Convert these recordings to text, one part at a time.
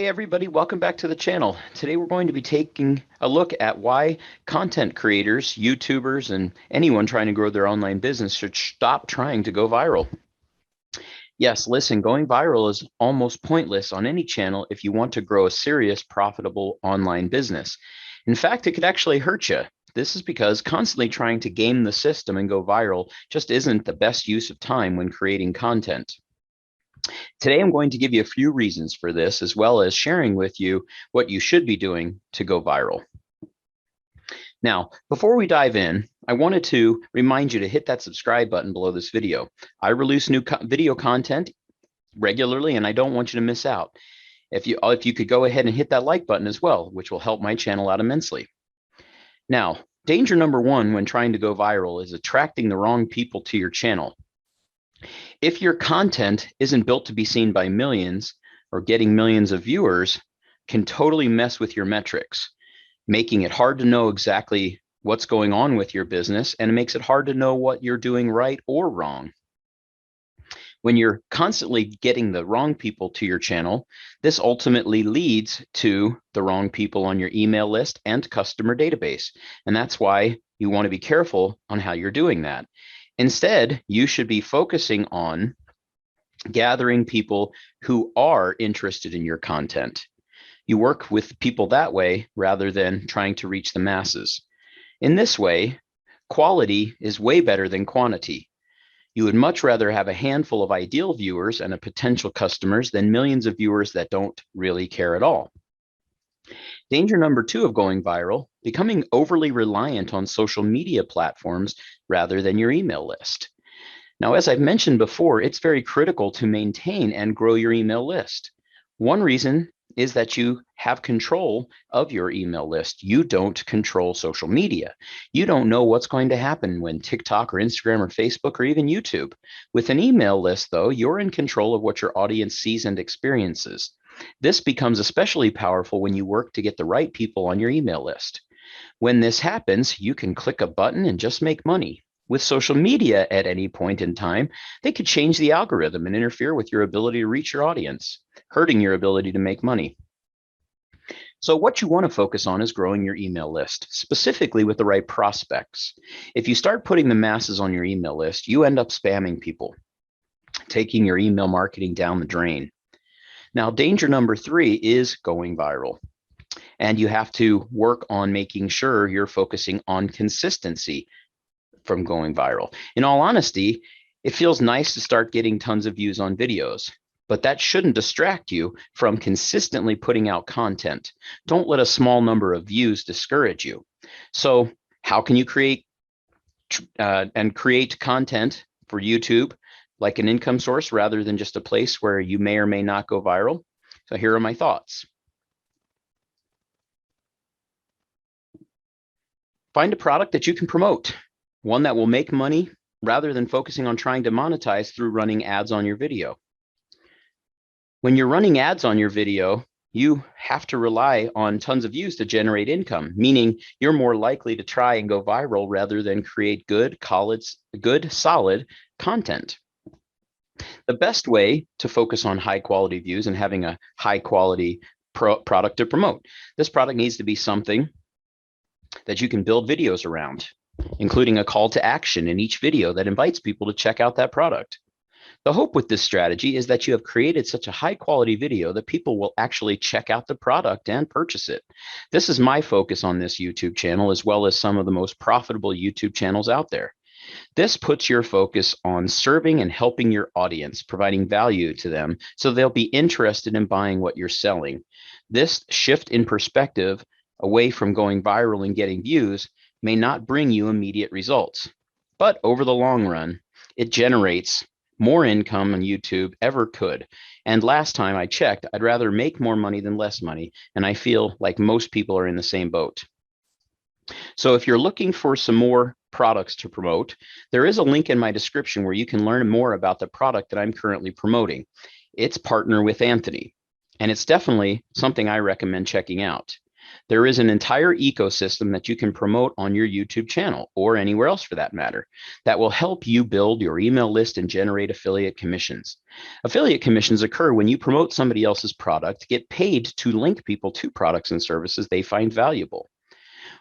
everybody, welcome back to the channel. Today we're going to be taking a look at why content creators, YouTubers, and anyone trying to grow their online business should stop trying to go viral. Yes, listen, going viral is almost pointless on any channel if you want to grow a serious, profitable online business. In fact, it could actually hurt you. This is because constantly trying to game the system and go viral just isn't the best use of time when creating content. Today, I'm going to give you a few reasons for this, as well as sharing with you what you should be doing to go viral. Now, before we dive in, I wanted to remind you to hit that subscribe button below this video. I release new video content regularly, and I don't want you to miss out. If you could go ahead and hit that like button as well, which will help my channel out immensely. Now, danger number one when trying to go viral is attracting the wrong people to your channel. If your content isn't built to be seen by millions or getting millions of viewers, can totally mess with your metrics, making it hard to know exactly what's going on with your business, and it makes it hard to know what you're doing right or wrong. When you're constantly getting the wrong people to your channel, this ultimately leads to the wrong people on your email list and customer database. And that's why you want to be careful on how you're doing that. Instead, you should be focusing on gathering people who are interested in your content. You work with people that way rather than trying to reach the masses. In this way, quality is way better than quantity. You would much rather have a handful of ideal viewers and a potential customers than millions of viewers that don't really care at all. Danger number two of going viral, becoming overly reliant on social media platforms rather than your email list. Now, as I've mentioned before, it's very critical to maintain and grow your email list. One reason is that you have control of your email list. You don't control social media. You don't know what's going to happen when TikTok or Instagram or Facebook or even YouTube. With an email list, though, you're in control of what your audience sees and experiences. This becomes especially powerful when you work to get the right people on your email list. When this happens, you can click a button and just make money. With social media at any point in time, they could change the algorithm and interfere with your ability to reach your audience, hurting your ability to make money. So what you want to focus on is growing your email list, specifically with the right prospects. If you start putting the masses on your email list, you end up spamming people, taking your email marketing down the drain. Now, danger number three is going viral. And you have to work on making sure you're focusing on consistency from going viral. In all honesty, it feels nice to start getting tons of views on videos, but that shouldn't distract you from consistently putting out content. Don't let a small number of views discourage you. So how can you create content for YouTube like an income source rather than just a place where you may or may not go viral? So here are my thoughts. Find a product that you can promote, one that will make money rather than focusing on trying to monetize through running ads on your video. When you're running ads on your video, you have to rely on tons of views to generate income, meaning you're more likely to try and go viral rather than create good, solid content. The best way to focus on high quality views and having a high quality product to promote. This product needs to be something that you can build videos around, including a call to action in each video that invites people to check out that product. The hope with this strategy is that you have created such a high quality video that people will actually check out the product and purchase it. This is my focus on this YouTube channel, as well as some of the most profitable YouTube channels out there. This puts your focus on serving and helping your audience, providing value to them so they'll be interested in buying what you're selling. This shift in perspective away from going viral and getting views may not bring you immediate results, but over the long run, it generates more income than YouTube ever could. And last time I checked, I'd rather make more money than less money, and I feel like most people are in the same boat. So if you're looking for some more products to promote, there is a link in my description where you can learn more about the product that I'm currently promoting. It's Partner with Anthony, and it's definitely something I recommend checking out. There is an entire ecosystem that you can promote on your YouTube channel or anywhere else for that matter that will help you build your email list and generate affiliate commissions. Affiliate commissions occur when you promote somebody else's product, get paid to link people to products and services they find valuable.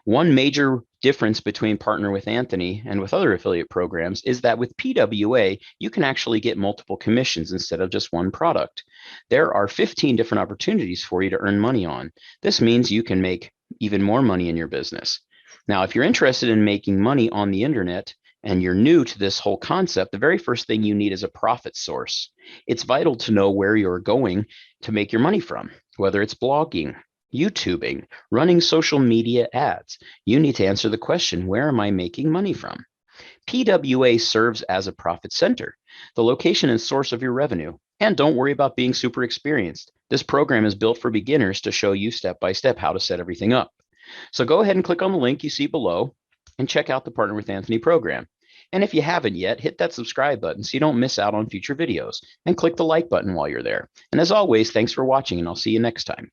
One major difference between Partner with Anthony and with other affiliate programs is that with PWA, you can actually get multiple commissions instead of just one product. There are 15 different opportunities for you to earn money on. This means you can make even more money in your business. Now, if you're interested in making money on the internet and you're new to this whole concept, the very first thing you need is a profit source. It's vital to know where you're going to make your money from, whether it's blogging, YouTubing, running social media ads. You need to answer the question, where am I making money from? PWA serves as a profit center, the location and source of your revenue. And don't worry about being super experienced. This program is built for beginners to show you step by step how to set everything up. So go ahead and click on the link you see below and check out the Partner with Anthony program. And if you haven't yet, hit that subscribe button so you don't miss out on future videos, and click the like button while you're there. And as always, thanks for watching, and I'll see you next time.